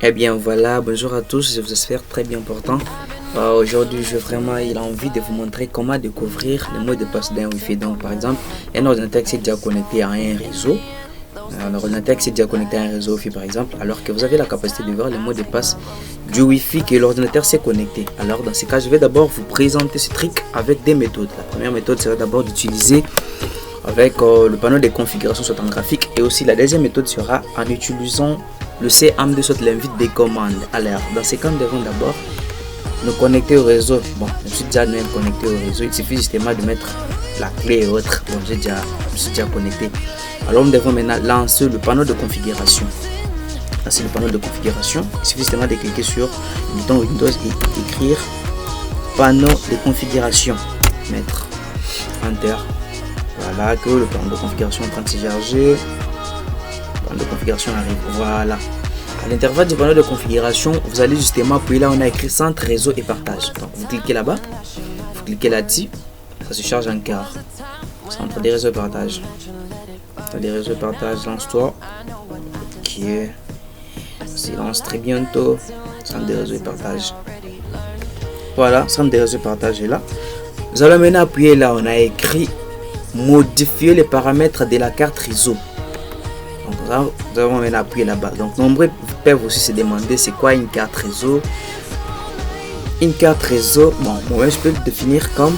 Eh bien voilà, bonjour à tous, je vous espère très bien portant. Aujourd'hui, il a envie de vous montrer comment découvrir les mots de passe d'un Wi-Fi. Donc par exemple, un ordinateur qui s'est déjà connecté à un réseau. Un ordinateur qui s'est déjà connecté à un réseau Wi-Fi par exemple, alors que vous avez la capacité de voir les mots de passe du Wi-Fi que l'ordinateur s'est connecté. Alors dans ce cas, je vais d'abord vous présenter ce truc avec des méthodes. La première méthode sera d'abord d'utiliser avec le panneau de configuration sur ton graphique, et aussi la deuxième méthode sera en utilisant le CM2 sur l'invite des commandes. Alors dans ces cas, nous devons d'abord nous connecter au réseau. Bon, je suis déjà même connecté au réseau, il suffit justement de mettre la clé et autres. Bon, je suis déjà connecté. Alors nous devons maintenant lancer le panneau de configuration. Là c'est le panneau de configuration, il suffit justement de cliquer sur le bouton Windows et écrire panneau de configuration, mettre Enter. Voilà que le panneau de configuration est en train de se charger. Le panneau de configuration arrive. Voilà. À l'intervalle du panneau de configuration, vous allez justement appuyer là, on a écrit centre réseau et partage. Donc vous cliquez là-bas, vous cliquez là-dessus, ça se charge en quart. Centre des réseaux et partage. Centre des réseaux et partage, lance-toi. Ok. Ça lance très bientôt. Centre des réseaux et partage. Voilà, centre des réseaux et partage est là. Nous allons maintenant appuyer là, on a écrit modifier les paramètres de la carte réseau. Donc nous allons maintenant appuyer là-bas. Donc nombreux peuvent aussi se demander c'est quoi une carte réseau. Une carte réseau, bon, moi je peux le définir comme,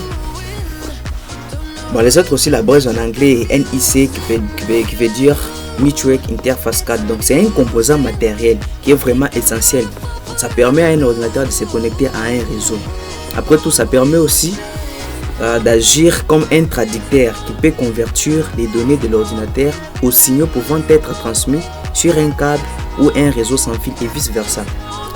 bon, les autres aussi la brèche en anglais est NIC qui veut dire Network Interface Card. Donc c'est un composant matériel qui est vraiment essentiel. Ça permet à un ordinateur de se connecter à un réseau. Après tout, ça permet aussi d'agir comme un traducteur qui peut convertir les données de l'ordinateur aux signaux pouvant être transmis sur un câble ou un réseau sans fil et vice versa.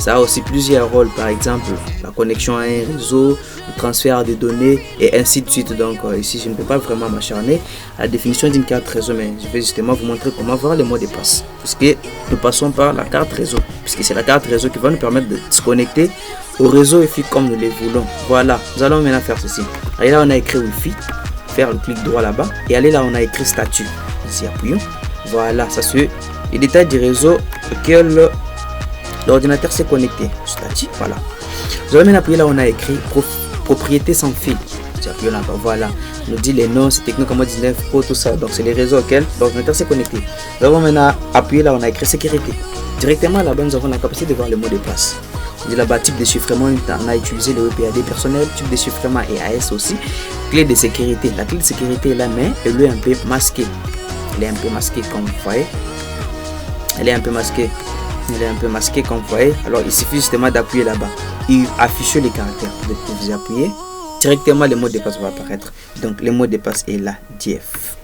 Ça a aussi plusieurs rôles, par exemple la connexion à un réseau, le transfert de données et ainsi de suite. Donc ici je ne peux pas vraiment m'acharner à la définition d'une carte réseau, mais je vais justement vous montrer comment voir les mots de passe, puisque nous passons par la carte réseau, puisque c'est la carte réseau qui va nous permettre de se connecter au réseau Wi-Fi comme nous le voulons. Voilà, nous allons maintenant faire ceci. Allez là, on a écrit Wi-Fi, faire le clic droit là-bas, et allez là, on a écrit statut. Ici, appuyons. Voilà, ça c'est les détails du réseau auquel l'ordinateur s'est connecté. Statut, voilà. Nous allons maintenant appuyer là, on a écrit propriété sans fil. Appuyons là-bas, voilà. On nous dit les noms, c'est Tecno Camon 19 Pro, tout ça. Donc c'est les réseaux auxquels l'ordinateur s'est connecté. Nous allons maintenant appuyer là, on a écrit sécurité. Directement là-bas, nous avons la capacité de voir le mot de passe. Là-bas, type de chiffrement, on a utilisé le WPAD personnel, type de chiffrement et AS aussi. Clé de sécurité, la clé de sécurité est là, mais elle est un peu masquée. Elle est un peu masquée comme vous voyez. Elle est un peu masquée. Elle est un peu masquée comme vous voyez. Alors il suffit justement d'appuyer là-bas et afficher les caractères. Vous appuyez, directement le mot de passe va apparaître. Donc le mot de passe est là, DF.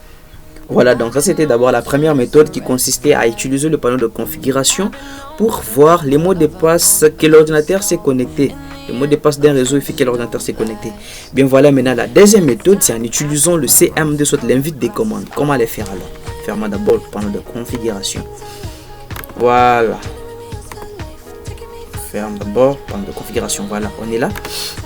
Voilà, donc ça c'était d'abord la première méthode qui consistait à utiliser le panneau de configuration pour voir les mots de passe que l'ordinateur s'est connecté. Le mot de passe d'un réseau fait que l'ordinateur s'est connecté. Bien voilà, maintenant la deuxième méthode, c'est en utilisant le CM2 soit l'invite des commandes. Comment les faire alors? Fermons d'abord le panneau de configuration. Voilà. Ferme d'abord le panneau de configuration. Voilà, on est là.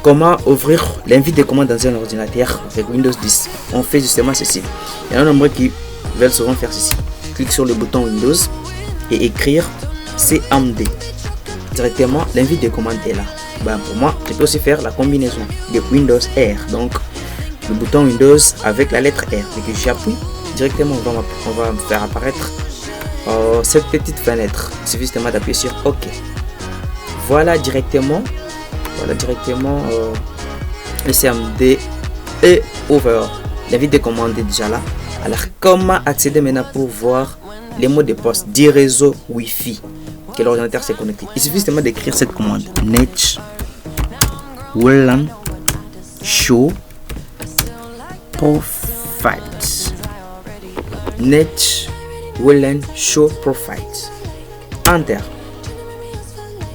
Comment ouvrir l'invite des commandes dans un ordinateur avec Windows 10? On fait justement ceci. Il y en a nombreux qui veulent souvent faire ceci. Clique sur le bouton Windows et écrire CMD. Directement, l'invite des commandes est là. Ben, pour moi, je peux aussi faire la combinaison de Windows R. Donc, le bouton Windows avec la lettre R. Et que j'appuie, directement, on va faire apparaître cette petite fenêtre. Il suffit justement d'appuyer sur OK. Voilà directement le CMD est ouvert. L'invite des commandes est déjà là. Alors, comment accéder maintenant pour voir les mots de passe du réseau Wi-Fi que l'ordinateur s'est connecté? Il suffit justement d'écrire cette commande net WLAN show profiles. Net WLAN show profiles. Enter.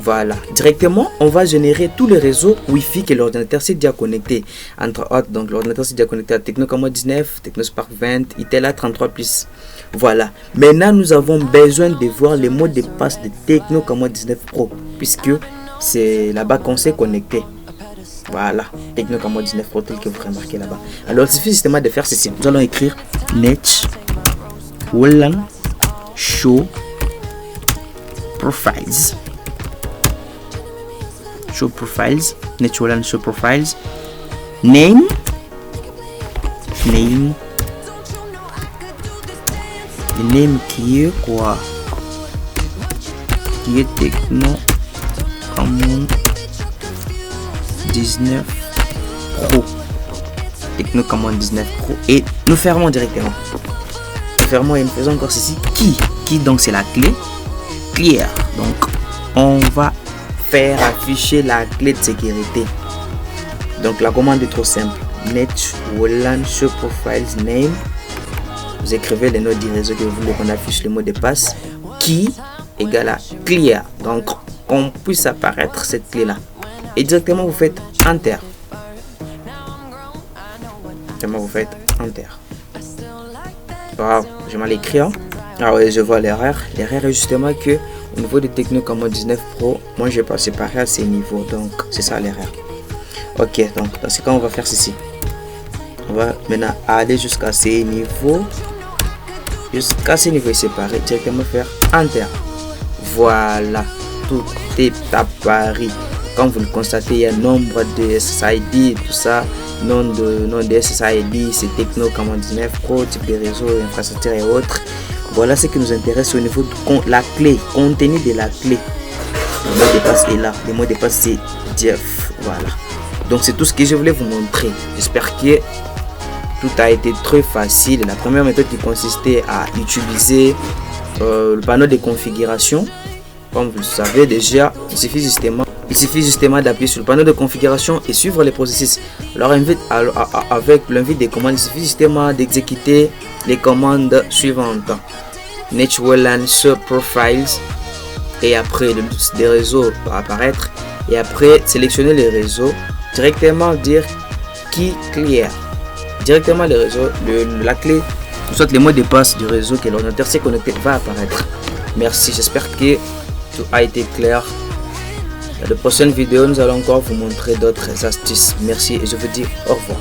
Voilà, directement on va générer tous les réseaux Wi-Fi que l'ordinateur s'est déjà connecté. Entre autres, donc l'ordinateur s'est déjà connecté à Tecno Camon 19, Tecno Spark 20, Itella 33+. Voilà, maintenant nous avons besoin de voir les mots de passe de Tecno Camon 19 Pro, puisque c'est là-bas qu'on s'est connecté. Voilà, Tecno Camon 19 Pro tel que vous remarquez là-bas. Alors il suffit justement de faire ceci. Nous allons écrire net WLAN show profiles. show profiles, network LAN show profiles, name, le name qui est quoi, qui est Techno Command 19 Pro, Techno Command 19 Pro, et nous fermons directement. Nous fermons et nous faisons encore ceci, qui donc c'est la clé, clear. Donc on va faire afficher la clé de sécurité. Donc la commande est trop simple, network LAN show profiles name, vous écrivez les noms du réseau que vous voulez qu'on affiche le mot de passe, qui égale à clear, donc qu'on puisse apparaître cette clé là, et directement vous faites enter. Directement vous faites enter. Wow, j'ai mal écrit, hein? Ah ouais, je vois l'erreur. L'erreur est justement que au niveau de Techno Command 19 Pro, moi je vais pas séparer à ces niveaux, donc c'est ça l'erreur. Ok, donc dans ce cas on va faire ceci. On va maintenant aller jusqu'à ces niveaux, et séparés, directement faire enter. Voilà, tout est apparu. Comme vous le constatez, il y a nombre de SSID, tout ça, nom de SSID, c'est Techno Command 19 Pro, type de réseau, infrastructure et autres. Voilà ce qui nous intéresse au niveau de la clé, contenu de la clé. Le mot de passe est là, le mot de passe c'est Jeff. Voilà. Donc c'est tout ce que je voulais vous montrer. J'espère que tout a été très facile. La première méthode qui consistait à utiliser le panneau de configuration. Comme vous le savez déjà, il suffit justement d'appuyer sur le panneau de configuration et suivre les processus. Alors avec l'invite des commandes, il suffit justement d'exécuter les commandes suivantes. Network LAN show profiles, et après le liste des réseaux va apparaître, et après sélectionner les réseaux, directement dire key clear, directement les réseaux, la clé, soit les mots de passe du réseau que l'ordinateur s'est connecté va apparaître. Merci, j'espère que tout a été clair. Dans de prochaines vidéos, nous allons encore vous montrer d'autres astuces. Merci et je vous dis au revoir.